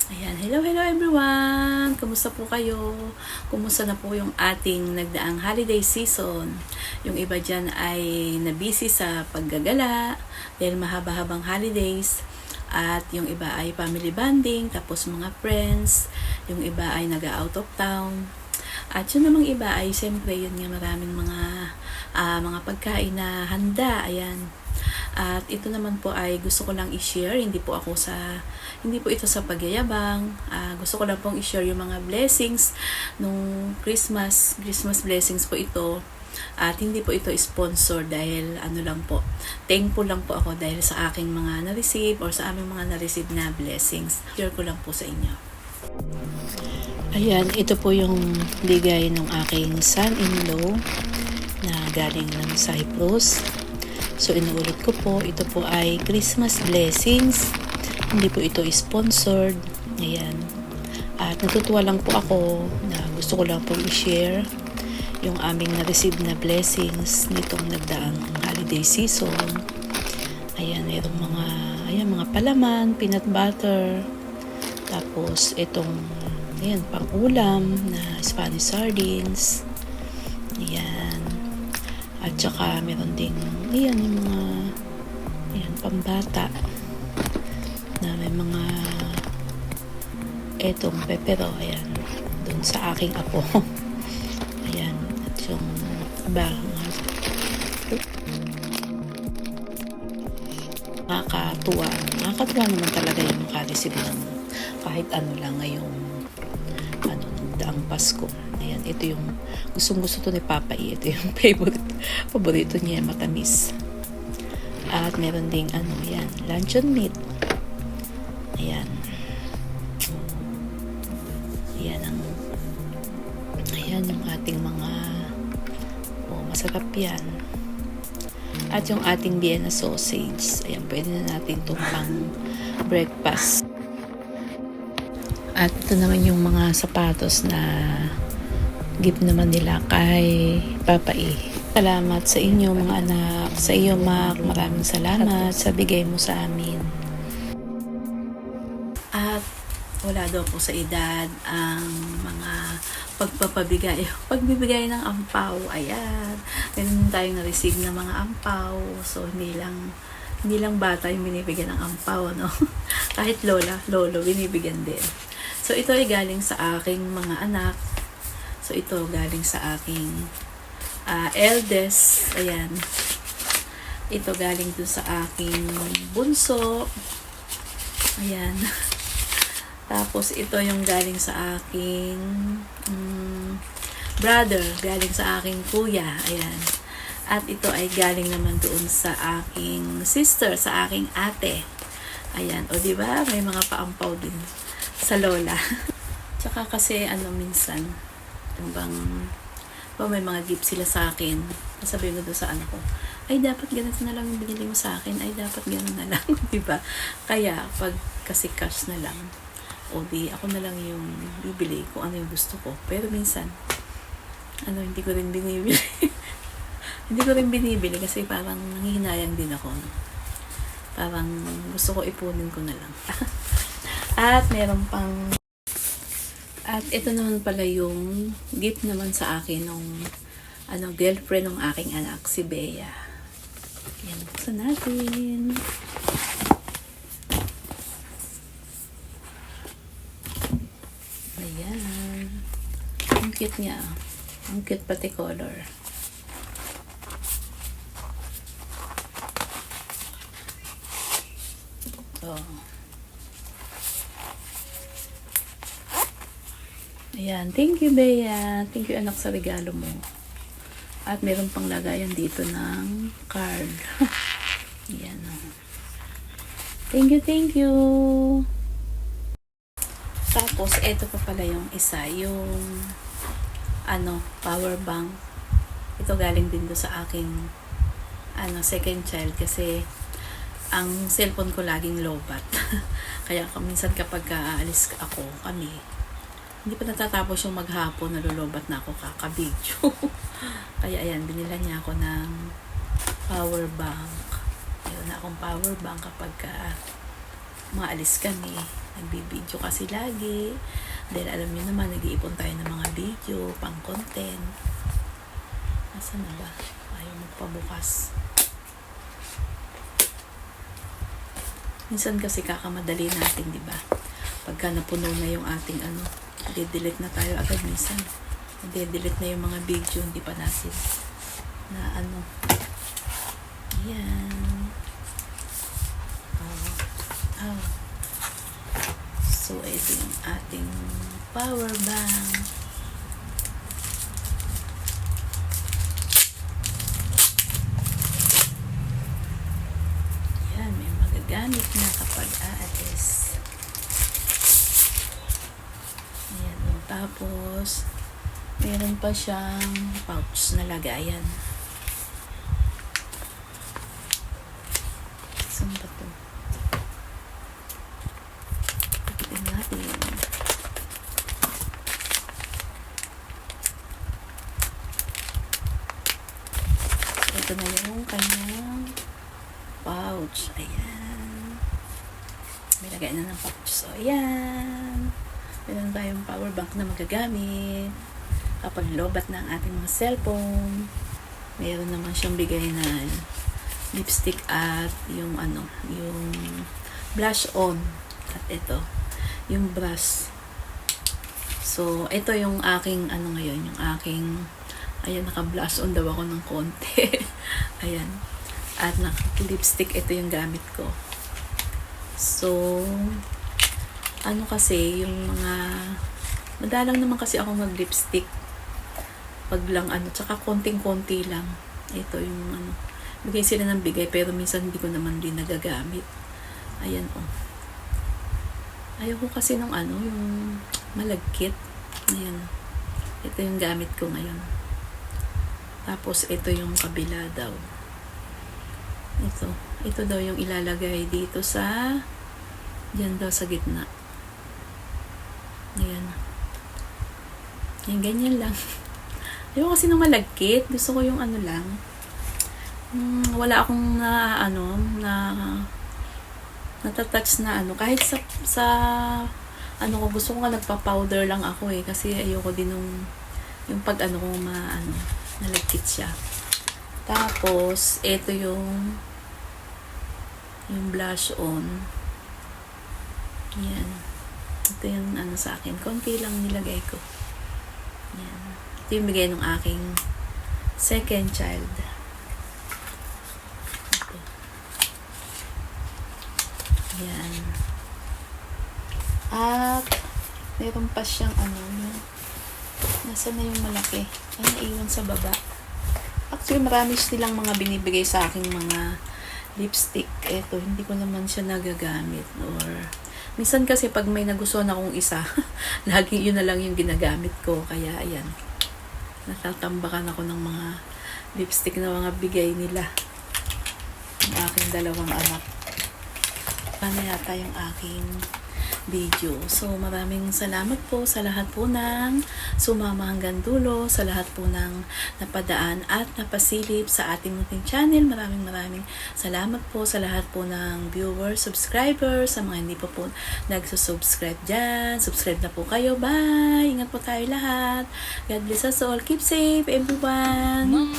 Ayan, hello everyone! Kumusta po kayo? Kumusta na po yung ating nagdaang holiday season? Yung iba dyan ay nabisi sa paggagala dahil mahaba-habang holidays, at yung iba ay family bonding, tapos mga friends, yung iba ay nag-out of town, at yun namang iba ay siyempre yun nga, maraming mga pagkain na handa. Ayan. At ito naman po ay gusto ko lang i-share, hindi po ito sa pagyayabang. Gusto ko lang pong i-share yung mga blessings nung Christmas blessings po ito. At hindi po ito sponsor dahil thankful lang po ako dahil sa aking mga na-receive or sa aming mga na-receive na blessings. Share ko lang po sa inyo. Ayan, ito po yung bigay ng aking son-in-law na galing ng Cyprus. So, inuulit ko po, ito po ay Christmas blessings. Hindi po ito sponsored. Ayan. At natutuwa lang po ako na gusto ko lang po i-share yung aming na-receive na blessings nitong nagdaang holiday season. Ayan, mayroong mga palaman, peanut butter. Tapos, itong pang-ulam na Spanish sardines. Ayan. At saka meron ding yung mga pambata na may mga etong pepero. Ayan. Doon sa aking apo. Ayan. At yung iba nakakatuwa naman talaga yung makareceive ng kahit ano lang ngayong daang Pasko. Ayan, ito yung gustong-gusto to ni Papa E. Ito yung paborito niya, matamis. At meron ding luncheon meat. Ayan. Ayan yung ating mga masarap yan. At yung ating Vienna sausage. Ayan, pwede na natin itong pang breakfast. At ito naman yung mga sapatos na gift naman nila kay Papa E. Salamat sa inyo mga anak, sa iyo Mac, maraming salamat sa bigay mo sa amin. At wala daw po sa edad ang mga pagbibigay ng ampaw. Ayan, ganun tayong na-receive ng mga ampaw. So hindi lang bata yung binibigyan ng ampaw, no? Kahit lolo binibigyan din. So, ito ay galing sa aking mga anak. So, ito galing sa aking eldest. Ayan. Ito galing dun sa aking bunso. Ayan. Tapos, ito yung galing sa aking brother. Galing sa aking kuya. Ayan. At ito ay galing naman doon sa aking sister, sa aking ate. Ayan. O, diba? May mga paampaw din sa lola. Tsaka kasi minsan may mga gift sila sa akin. Sabihin ko doon sa anak ko, ay dapat ganito na lang yung binili mo sa akin, ay dapat ganun na lang. Diba? Kaya pag kasi cash na lang, o di ako na lang yung bibili kung ano yung gusto ko. Pero minsan hindi ko rin binibili. Hindi ko rin binibili kasi parang nanghihinayang din ako. Parang gusto ko ipunin ko na lang. At meron pang ito naman pala yung gift naman sa akin nung girlfriend ng aking anak, si Bea. Yan, buksan natin. Ayan. Ang cute niya. Ang cute pati color. Oh. Ayan, thank you Bea. Thank you anak sa regalo mo. At meron pang lagayan dito ng card. Ayan. Thank you. Tapos, ito pa pala yung isa, yung power bank. Ito galing din doon sa aking second child kasi ang cellphone ko laging lowbat. Kaya minsan kapag aalis kami, hindi pa natatapos yung maghapon, nalulubat na ako kakabidyo. Kaya ayan, binila niya ako ng power bank. Mayroon na akong power bank kapag maalis kami. Nagbibideo kasi lagi. Dahil alam niyo naman, nag-iipon tayo ng mga video, pang content. Nasaan na ba? Ayaw magpabukas. Minsan kasi kakamadali natin, di ba? Pagka napuno na yung ating i-delete na tayo agad minsan. I-delete na yung mga video, hindi pa natin na Ayan. Oh. So, ito yung ating power bank. Ayan, may magagamit na kapag aalis. Ayan, tapos meron pa siyang pouch na lagayan. Saan ba ito? Tignan natin. Ito na yung kanyang pouch. Ayan. May lagay na ng pouch. So, ayan. Meron tayong power bank na magagamit. Kapag lobat na ang ating mga cellphone, meron naman siyang bigay na lipstick at yung yung blush on. At ito, yung brush. So, ito yung aking ngayon, yung aking ayan, naka-blush on daw ako ng konti. Ayan. At naka-lipstick, ito yung gamit ko. So, kasi, yung mga madalang naman kasi ako mag-lipstick. Pag lang tsaka konting-konti lang. Ito yung bigay sila ng bigay, pero minsan hindi ko naman din nagagamit. Ayan, ayaw ko kasi ng yung malagkit. Ayan. Ito yung gamit ko ngayon. Tapos, ito yung kabila daw. Ito daw yung ilalagay dito diyan daw sa gitna. Ayan. Ayan, ganyan lang. Ayaw kasi ng malagkit. Gusto ko yung lang. Wala akong natatouch na kahit sa ko, gusto ko nga nagpa-powder lang ako kasi ayoko din yung pag ko nalagkit siya. Tapos ito yung blush on. Yan. Ito yung sa akin, konti lang nilagay ko. Yan. Ito yung bigay ng aking second child. Yan. At meron pa siyang nasaan na yung malaki? Ay, naiwan sa baba. Actually, marami silang mga binibigay sa aking mga lipstick. Eto, hindi ko naman siya nagagamit. Or minsan kasi pag may nagustuhan akong isa, lagi yun na lang yung ginagamit ko. Kaya ayan, natatambakan ako ng mga lipstick na mga bigay nila ng aking dalawang anak. Paano yata yung aking video. So, maraming salamat po sa lahat po ng sumama hanggang dulo, sa lahat po ng napadaan at napasilip sa ating munting channel. Maraming salamat po sa lahat po ng viewers, subscribers, sa mga hindi po nagsusubscribe dyan. Subscribe na po kayo. Bye! Ingat po tayo lahat. God bless us all. Keep safe, everyone!